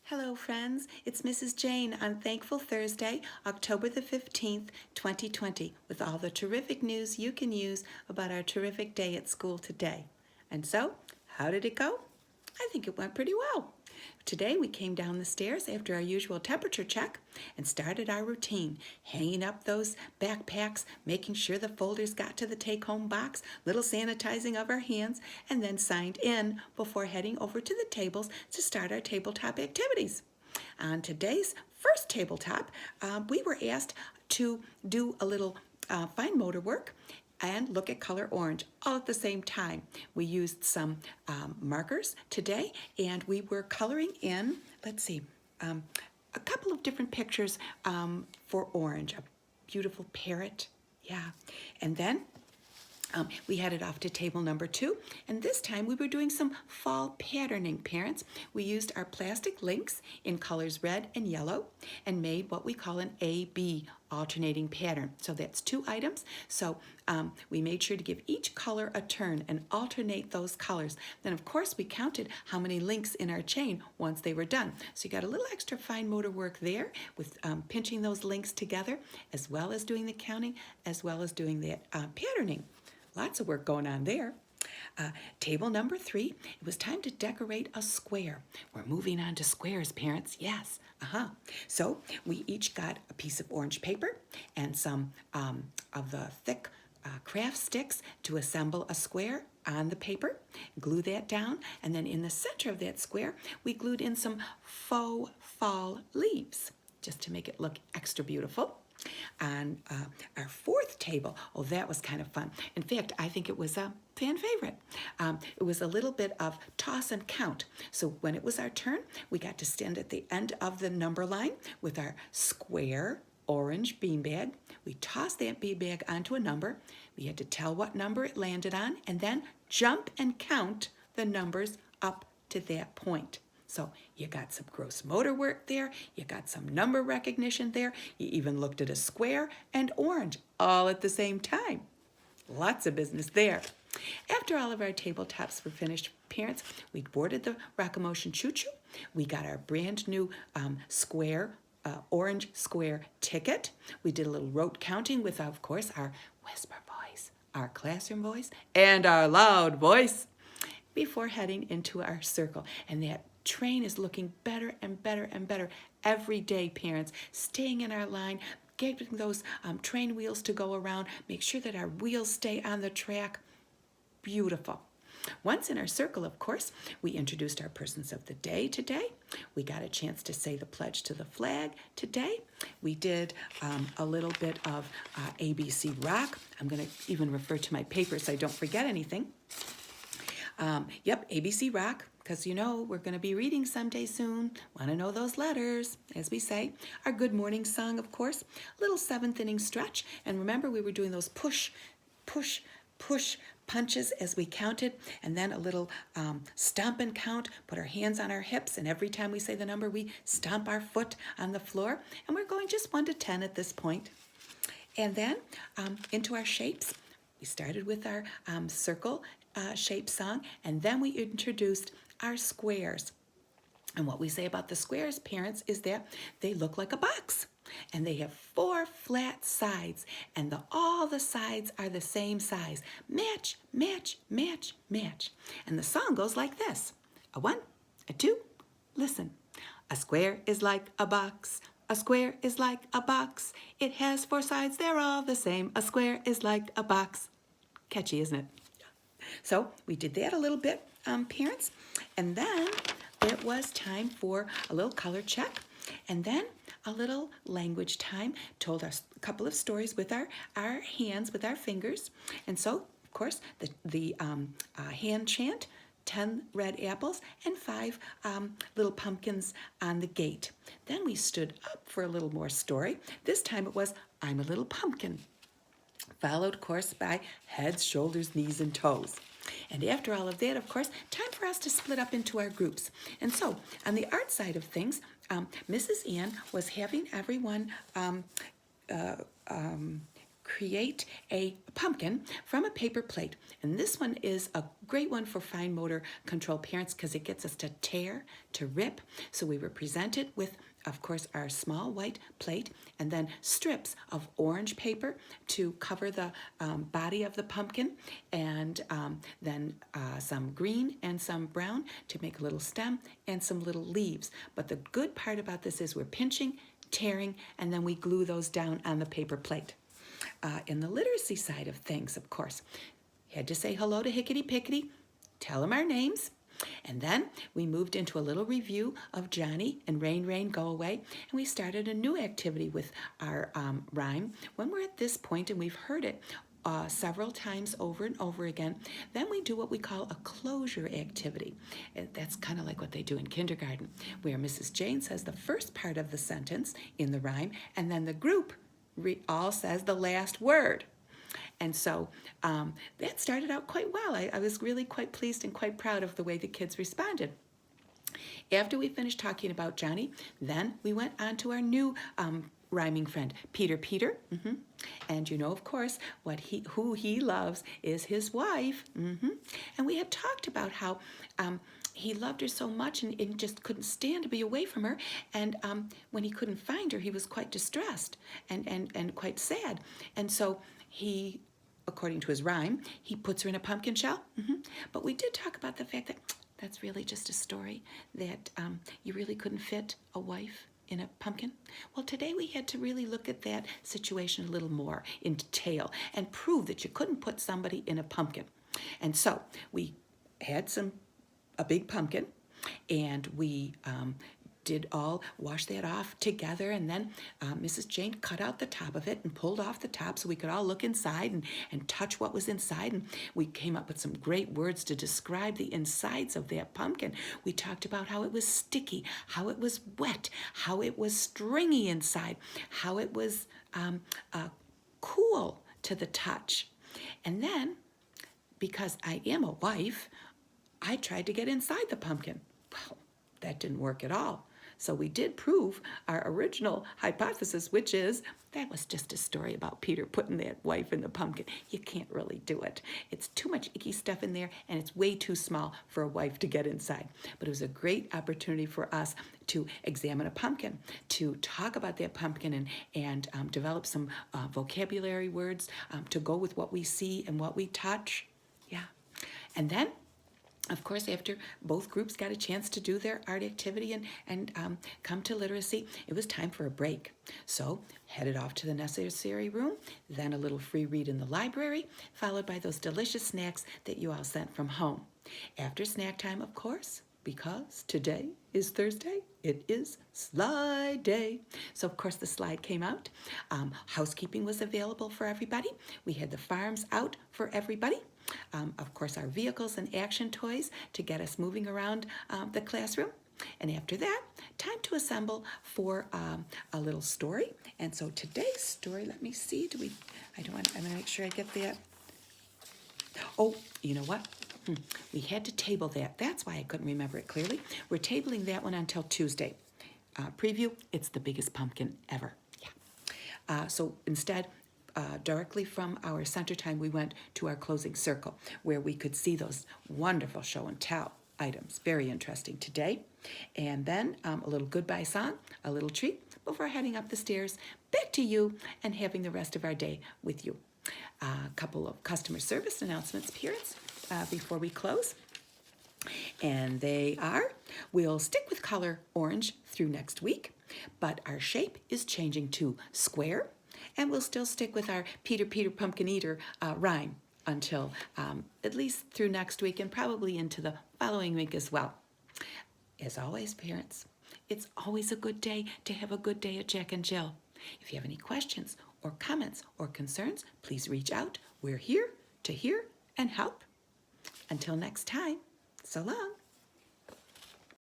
Hello friends, it's Mrs. Jane on Thankful Thursday, October the 15th, 2020, with all the terrific news you can use about our terrific day at school today. And so, how did it go? I think it went pretty well. Today we came down the stairs after our usual temperature check and started our routine, hanging up those backpacks, making sure the folders got to the take-home box, little sanitizing of our hands, and then signed in before heading over to the tables to start our tabletop activities. On today's first tabletop, we were asked to do a little fine motor work and look at color orange all at the same time. We used some markers today and we were coloring in, a couple of different pictures for orange. A beautiful parrot, yeah. And then we headed off to table number 2, and this time we were doing some fall patterning, parents. We used our plastic links in colors red and yellow and made what we call an A-B alternating pattern. So that's 2 items. So we made sure to give each color a turn and alternate those colors. Then of course we counted how many links in our chain once they were done. So you got a little extra fine motor work there with pinching those links together, as well as doing the counting, as well as doing that patterning. Lots of work going on there. Table number 3, it was time to decorate a square. We're moving on to squares, parents. Yes. So we each got a piece of orange paper and some of the thick craft sticks to assemble a square on the paper, glue that down, and then in the center of that square, we glued in some faux fall leaves just to make it look extra beautiful. On our 4th table, oh, that was kind of fun. In fact, I think it was a fan favorite. It was a little bit of toss and count. So when it was our turn, we got to stand at the end of the number line with our square orange beanbag. We tossed that beanbag onto a number. We had to tell what number it landed on and then jump and count the numbers up to that point. So you got some gross motor work there, you got some number recognition there, you even looked at a square and orange all at the same time. Lots of business there. After all of our tabletops were finished, parents, we boarded the Rockamotion Choo-Choo. We got our brand new orange square ticket. We did a little rote counting with, of course, our whisper voice, our classroom voice, and our loud voice before heading into our circle. And that train is looking better and better and better every day, parents. Staying in our line, getting those train wheels to go around, make sure that our wheels stay on the track. Beautiful. Once in our circle, of course, we introduced our persons of the day today. We got a chance to say the pledge to the flag today. We did a little bit of ABC Rock. I'm going to even refer to my paper so I don't forget anything. Yep, ABC Rock, because you know we're going to be reading someday soon. Want to know those letters, as we say. Our good morning song, of course. Little 7th inning stretch. And remember, we were doing those push, push, push punches as we counted. And then a little stomp and count. Put our hands on our hips. And every time we say the number, we stomp our foot on the floor. And we're going just 1 to 10 at this point. And then into our shapes. We started with our circle shape song, and then we introduced our squares. And what we say about the squares, parents, is that they look like a box, and they have 4 flat sides, and all the sides are the same size. Match, match, match, match. And the song goes like this. A 1, a 2, listen. A square is like a box. A square is like a box. It has 4 sides, they're all the same. A square is like a box. Catchy, isn't it? So we did that a little bit, parents. And then it was time for a little color check. And then a little language time. Told us a couple of stories with our hands, with our fingers. And so, of course, the hand chant, 10 red apples, and 5 little pumpkins on the gate. Then we stood up for a little more story. This time it was, I'm a little pumpkin. Followed, of course, by heads, shoulders, knees, and toes. And after all of that, of course, time for us to split up into our groups. And so, on the art side of things, Mrs. Ann was having everyone create a pumpkin from a paper plate. And this one is a great one for fine motor control parents because it gets us to tear, to rip. So we were presented with, of course, our small white plate and then strips of orange paper to cover the body of the pumpkin, and then some green and some brown to make a little stem and some little leaves. But the good part about this is we're pinching, tearing, and then we glue those down on the paper plate. In the literacy side of things, of course, had to say hello to Hickety Pickety, tell them our names, and then we moved into a little review of Johnny and Rain, Rain, Go Away, and we started a new activity with our rhyme. When we're at this point and we've heard it several times over and over again, then we do what we call a closure activity. That's kind of like what they do in kindergarten, where Mrs. Jane says the first part of the sentence in the rhyme, and then the group all says the last word. And so that started out quite well. I was really quite pleased and quite proud of the way the kids responded. After we finished talking about Johnny, then we went on to our new rhyming friend, Peter. And you know, of course, who he loves is his wife. And we had talked about how he loved her so much and just couldn't stand to be away from her. And when he couldn't find her, he was quite distressed and quite sad. And so he, according to his rhyme, he puts her in a pumpkin shell. But we did talk about the fact that that's really just a story, that you really couldn't fit a wife in a pumpkin. Well, today we had to really look at that situation a little more in detail and prove that you couldn't put somebody in a pumpkin. And so we had a big pumpkin, and we did all wash that off together, and then Mrs. Jane cut out the top of it and pulled off the top so we could all look inside and touch what was inside, and we came up with some great words to describe the insides of that pumpkin. We talked about how it was sticky, how it was wet, how it was stringy inside, how it was cool to the touch. And then, because I am a wife, I tried to get inside the pumpkin. Well, that didn't work at all. So we did prove our original hypothesis, which is that was just a story about Peter putting that wife in the pumpkin. You can't really do it. It's too much icky stuff in there, and it's way too small for a wife to get inside. But it was a great opportunity for us to examine a pumpkin, to talk about that pumpkin and develop some vocabulary words to go with what we see and what we touch. Yeah. And then, of course, after both groups got a chance to do their art activity and come to literacy, it was time for a break. So headed off to the necessary room, then a little free read in the library, followed by those delicious snacks that you all sent from home. After snack time, of course, because today is Thursday, it is slide day. So, of course, the slide came out. Housekeeping was available for everybody. We had the farms out for everybody. Of course, our vehicles and action toys to get us moving around the classroom. And after that, time to assemble for a little story. And so today's story, let me see, I'm gonna make sure I get that. Oh, you know what? We had to table that. That's why I couldn't remember it clearly. We're tabling that one until Tuesday. Preview, it's the biggest pumpkin ever. Yeah. So instead, directly from our center time, we went to our closing circle where we could see those wonderful show and tell items. Very interesting today. And then a little goodbye song, a little treat before heading up the stairs back to you and having the rest of our day with you. A couple of customer service announcements, parents, before we close. And they are, we'll stick with color orange through next week, but our shape is changing to square, and we'll still stick with our Peter Pumpkin Eater rhyme until at least through next week and probably into the following week as well. As always, parents, it's always a good day to have a good day at Jack and Jill. If you have any questions or comments or concerns, please reach out. We're here to hear and help. Until next time, so long.